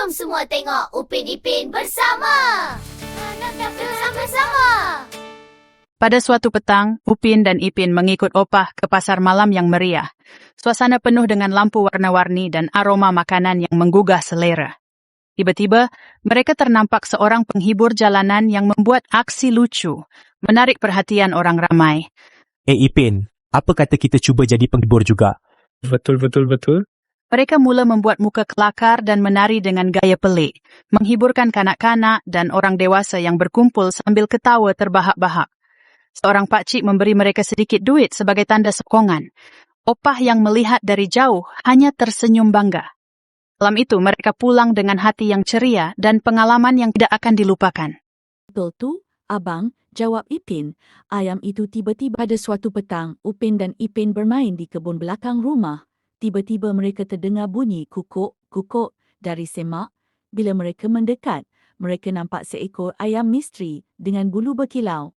Jom semua tengok Upin Ipin bersama. Nak bersama-sama. Pada suatu petang, Upin dan Ipin mengikut Opah ke pasar malam yang meriah. Suasana penuh dengan lampu warna-warni dan aroma makanan yang menggugah selera. Tiba-tiba, mereka ternampak seorang penghibur jalanan yang membuat aksi lucu, menarik perhatian orang ramai. Ipin, apa kata kita cuba jadi penghibur juga? Betul. Mereka mula membuat muka kelakar dan menari dengan gaya pelik, menghiburkan kanak-kanak dan orang dewasa yang berkumpul sambil ketawa terbahak-bahak. Seorang pakcik memberi mereka sedikit duit sebagai tanda sokongan. Opah yang melihat dari jauh hanya tersenyum bangga. Malam itu mereka pulang dengan hati yang ceria dan pengalaman yang tidak akan dilupakan. Betul tu, abang, jawab Ipin. Ayam itu tiba-tiba ada suatu petang, Upin dan Ipin bermain di kebun belakang rumah. Tiba-tiba mereka terdengar bunyi kukuk dari semak. Bila mereka mendekat, mereka nampak seekor ayam misteri dengan bulu berkilau.